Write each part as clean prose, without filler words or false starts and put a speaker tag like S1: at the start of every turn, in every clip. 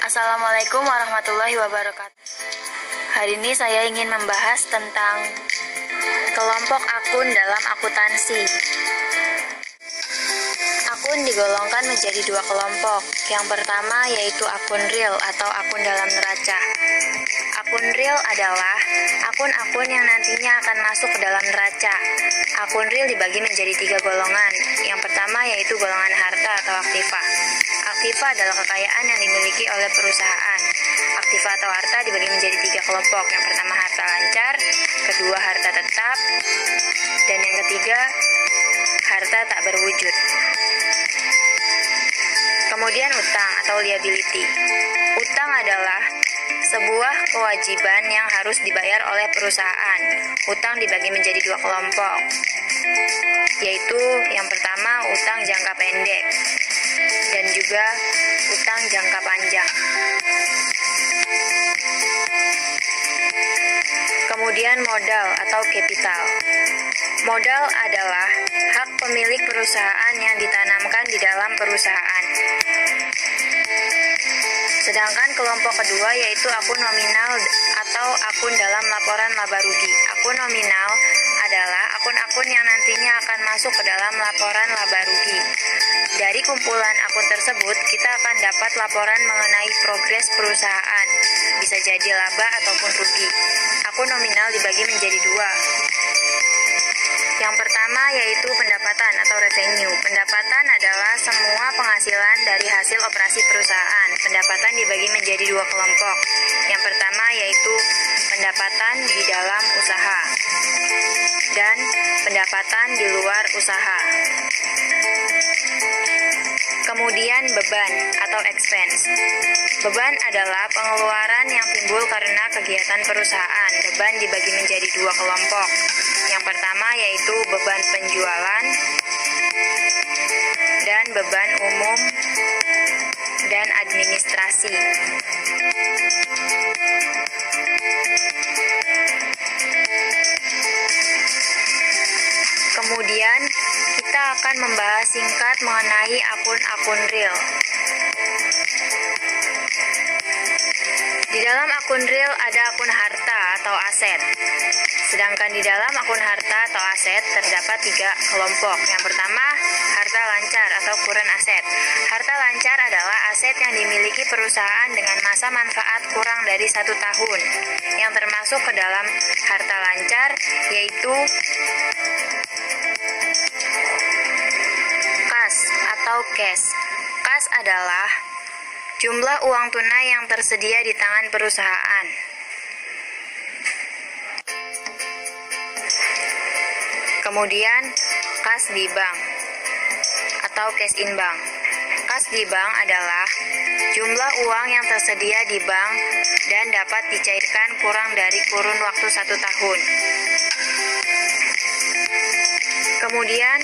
S1: Assalamualaikum warahmatullahi wabarakatuh. Hari ini saya ingin membahas tentang kelompok akun dalam akuntansi. Akun digolongkan menjadi dua kelompok. Yang pertama yaitu akun real atau akun dalam neraca. Akun real adalah akun-akun yang nantinya akan masuk ke dalam neraca. Akun real dibagi menjadi 3 golongan. Yang pertama yaitu golongan harta atau aktiva. Aktiva adalah kekayaan yang dimiliki oleh perusahaan. Aktiva atau harta dibagi menjadi 3 kelompok. Yang pertama harta lancar, kedua harta tetap, dan yang ketiga harta tak berwujud. Kemudian utang atau liability. Utang adalah sebuah kewajiban yang harus dibayar oleh perusahaan. Utang dibagi menjadi 2 kelompok, yaitu yang pertama utang jangka pendek dan juga utang jangka panjang. Kemudian modal atau capital. Modal adalah hak pemilik perusahaan yang ditanamkan di dalam perusahaan. Sedangkan kelompok kedua yaitu akun nominal atau akun dalam laporan laba rugi. Akun nominal adalah akun-akun yang nantinya akan masuk ke dalam laporan laba rugi. Dari kumpulan akun tersebut, kita akan dapat laporan mengenai progres perusahaan, bisa jadi laba ataupun rugi. Akun nominal dibagi menjadi 2. Yang pertama yaitu pendapatan atau revenue. Pendapatan adalah semua penghasilan dari hasil operasi perusahaan. Pendapatan dibagi menjadi 2 kelompok. Yang pertama yaitu pendapatan di dalam usaha dan pendapatan di luar usaha. Kemudian beban atau expense. Beban adalah pengeluaran yang timbul karena kegiatan perusahaan. Beban dibagi menjadi 2 kelompok. Yang pertama yaitu beban penjualan dan beban umum dan administrasi. Kemudian kita akan membahas singkat mengenai akun-akun real. Di dalam akun real ada akun harta atau aset. Sedangkan di dalam akun harta atau aset terdapat 3 kelompok. Yang pertama, harta lancar atau current aset. Harta lancar adalah aset yang dimiliki perusahaan dengan masa manfaat kurang dari 1 tahun. Yang termasuk ke dalam harta lancar yaitu kas atau cash. Kas adalah jumlah uang tunai yang tersedia di tangan perusahaan. Kemudian kas di bank atau cash in bank. Kas di bank adalah jumlah uang yang tersedia di bank dan dapat dicairkan kurang dari kurun waktu 1 tahun. Kemudian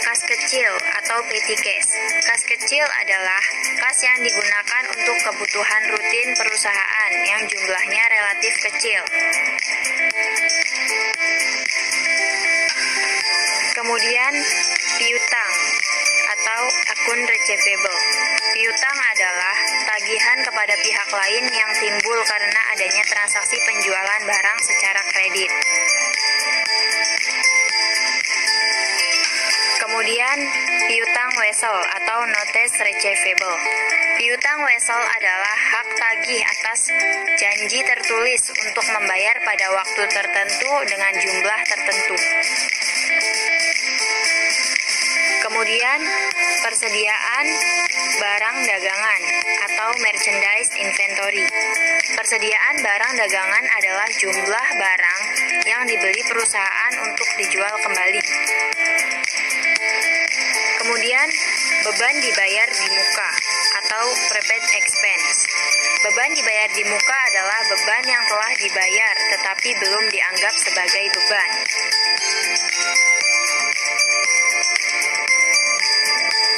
S1: kas kecil atau petty cash. Kas kecil adalah kas yang digunakan untuk kebutuhan rutin perusahaan yang jumlahnya relatif kecil. Kemudian piutang atau akun receivable. Piutang adalah tagihan kepada pihak lain yang timbul karena adanya transaksi penjualan barang secara kredit. Kemudian piutang wesel atau notes receivable. Piutang wesel adalah hak tagih atas janji tertulis untuk membayar pada waktu tertentu dengan jumlah tertentu. Kemudian persediaan barang dagangan atau merchandise inventory. Persediaan barang dagangan adalah jumlah barang yang dibeli perusahaan untuk dijual kembali. Kemudian beban dibayar di muka atau prepaid expense. Beban dibayar di muka adalah beban yang telah dibayar tetapi belum dianggap sebagai beban.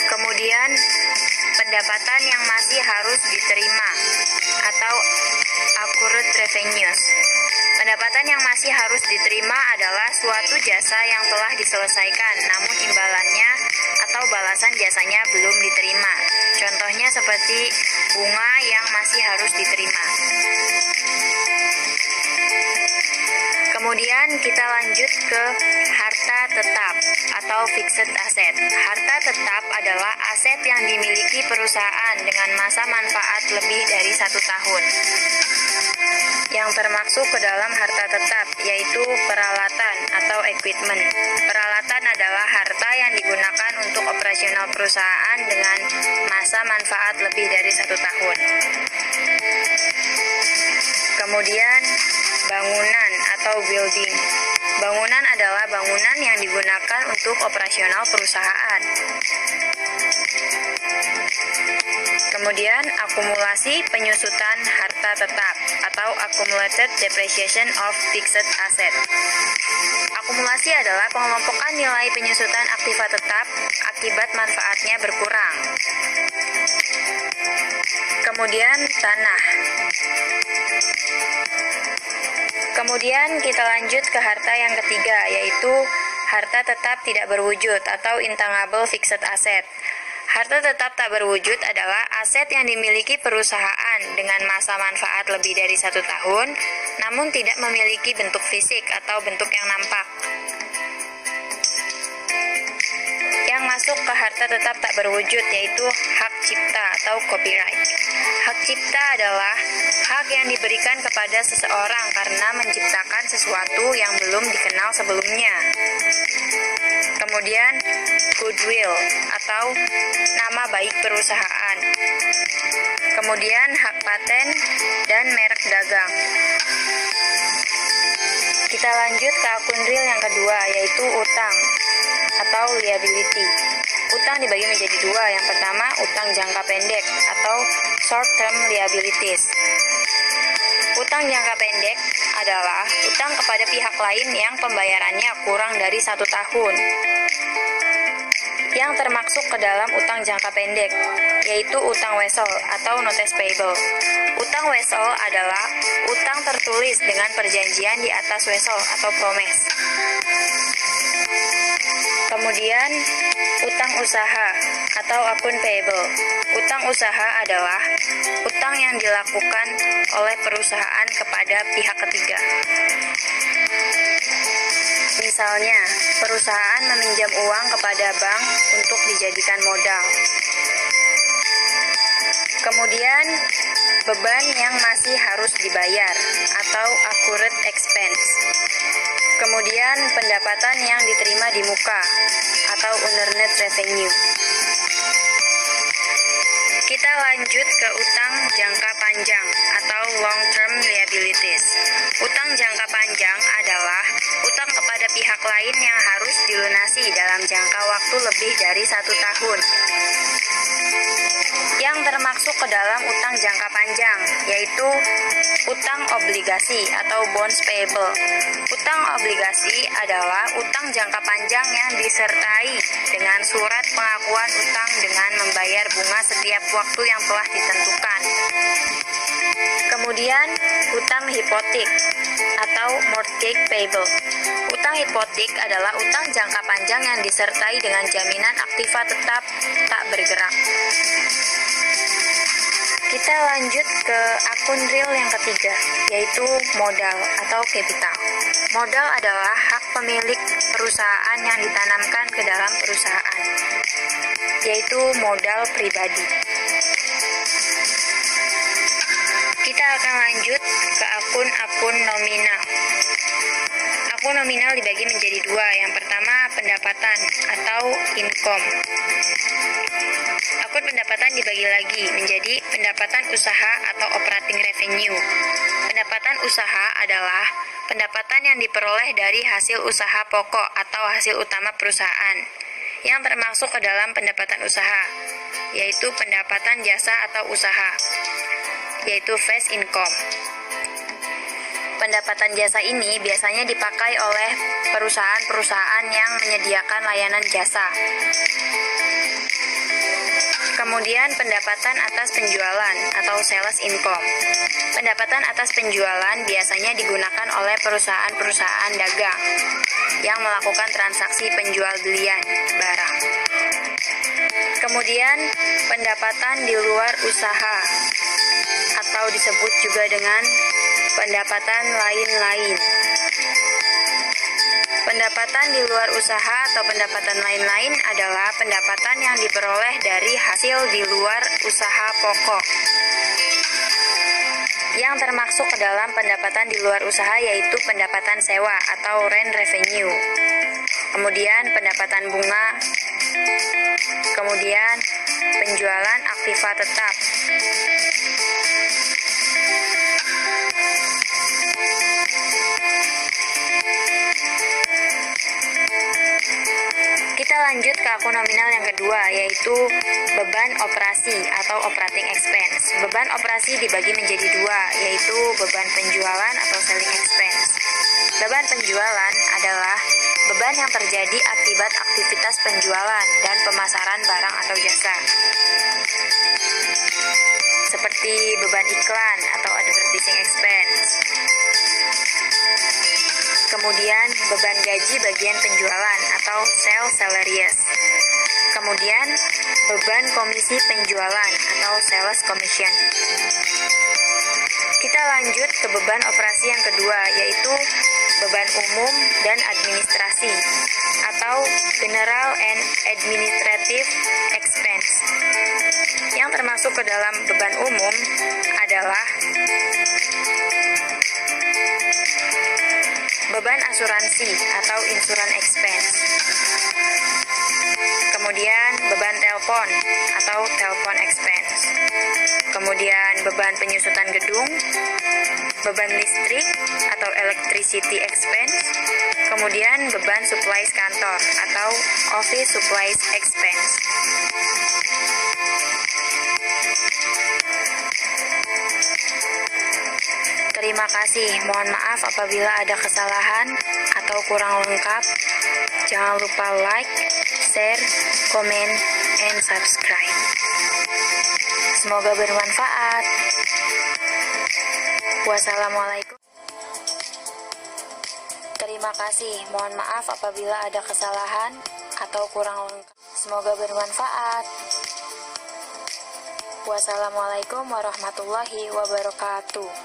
S1: Kemudian pendapatan yang masih harus diterima atau accrued revenues. Pendapatan yang masih harus diterima adalah suatu jasa yang telah diselesaikan namun imbalannya atau balasan jasanya belum diterima. Contohnya seperti bunga yang masih harus diterima. Kemudian kita lanjut ke harta tetap atau fixed asset. Harta tetap adalah aset yang dimiliki perusahaan dengan masa manfaat lebih dari 1 tahun. Yang termasuk ke dalam harta tetap yaitu peralatan atau equipment. Peralatan adalah harta yang digunakan untuk operasional perusahaan dengan masa manfaat lebih dari 1 tahun. Kemudian bangunan atau building. Bangunan adalah bangunan yang digunakan untuk operasional perusahaan. Kemudian akumulasi penyusutan harta tetap atau accumulated depreciation of fixed asset. Akumulasi adalah pengelompokan nilai penyusutan aktiva tetap akibat manfaatnya berkurang. Kemudian tanah. Kemudian kita lanjut ke harta yang ketiga, yaitu harta tetap tidak berwujud atau intangible fixed asset. Harta tetap tak berwujud adalah aset yang dimiliki perusahaan dengan masa manfaat lebih dari 1 tahun, namun tidak memiliki bentuk fisik atau bentuk yang nampak. Yang masuk ke harta tetap tak berwujud yaitu hak cipta atau copyright. Hak cipta adalah hak yang diberikan kepada seseorang karena menciptakan sesuatu yang belum dikenal sebelumnya. Kemudian goodwill atau nama baik perusahaan. Kemudian hak paten dan merek dagang. Kita lanjut ke akun real yang kedua, yaitu utang atau liability. Utang dibagi menjadi 2. Yang pertama, utang jangka pendek atau short term liabilities. Utang jangka pendek adalah utang kepada pihak lain yang pembayarannya kurang dari 1 tahun. Yang termasuk ke dalam utang jangka pendek, yaitu utang wesel atau notes payable. Utang wesel adalah utang tertulis dengan perjanjian di atas wesel atau promise. Kemudian, utang usaha atau akun payable. Utang usaha adalah utang yang dilakukan oleh perusahaan kepada pihak ketiga. Misalnya, perusahaan meminjam uang kepada bank untuk dijadikan modal. Kemudian, beban yang masih harus dibayar atau accrued expense. Kemudian, pendapatan yang diterima di muka atau unearned revenue. Kita lanjut ke utang jangka panjang atau long-term liabilities. Utang jangka panjang adalah utang kepada pihak lain yang harus dilunasi dalam jangka waktu lebih dari 1 tahun. Yang termasuk ke dalam utang jangka panjang, yaitu utang obligasi atau bonds payable. Utang obligasi adalah utang jangka panjang yang disertai dengan surat pengakuan utang dengan membayar bunga setiap waktu yang telah ditentukan. Kemudian, utang hipotek atau mortgage payable. Utang hipotek adalah utang jangka panjang yang disertai dengan jaminan aktiva tetap tak bergerak. Kita lanjut ke akun real yang ketiga, yaitu modal atau capital. Modal adalah hak pemilik perusahaan yang ditanamkan ke dalam perusahaan, yaitu modal pribadi. Kita akan lanjut ke akun-akun nominal. Akun nominal dibagi menjadi 2. Yang pertama, pendapatan atau income. Akun pendapatan dibagi lagi menjadi pendapatan usaha atau operating revenue. Pendapatan usaha adalah pendapatan yang diperoleh dari hasil usaha pokok atau hasil utama perusahaan, yang termasuk ke dalam pendapatan usaha, yaitu pendapatan jasa atau usaha, yaitu fixed income. Pendapatan jasa ini biasanya dipakai oleh perusahaan-perusahaan yang menyediakan layanan jasa. Kemudian pendapatan atas penjualan atau sales income. Pendapatan atas penjualan biasanya digunakan oleh perusahaan-perusahaan dagang yang melakukan transaksi penjual belian barang. Kemudian, pendapatan di luar usaha atau disebut juga dengan pendapatan lain-lain. Pendapatan di luar usaha atau pendapatan lain-lain adalah pendapatan yang diperoleh dari hasil di luar usaha pokok. Yang termasuk ke dalam pendapatan di luar usaha yaitu pendapatan sewa atau rent revenue. Kemudian pendapatan bunga. Kemudian penjualan aktiva tetap. Kita lanjut ke akun nominal yang kedua, yaitu beban operasi atau operating expense. Beban operasi dibagi menjadi dua, yaitu beban penjualan atau selling expense. Beban penjualan adalah beban yang terjadi akibat aktivitas penjualan dan pemasaran barang atau jasa, seperti beban iklan atau advertising expense. Kemudian beban gaji bagian penjualan atau sales salaries. Kemudian beban komisi penjualan atau sales commission. Kita lanjut ke beban operasi yang kedua, yaitu beban umum dan administrasi atau general and administrative expense. Yang termasuk ke dalam beban umum adalah beban asuransi atau insurance expense. Kemudian beban telepon atau telepon expense. Kemudian beban penyusutan gedung, beban listrik atau electricity expense. Kemudian beban supplies kantor atau office supplies expense. Terima kasih. Mohon maaf apabila ada kesalahan atau kurang lengkap. Jangan lupa like, share, komen, and subscribe. Semoga bermanfaat. Wassalamualaikum. Terima kasih. Mohon maaf apabila ada kesalahan atau kurang lengkap. Semoga bermanfaat. Wassalamualaikum warahmatullahi wabarakatuh.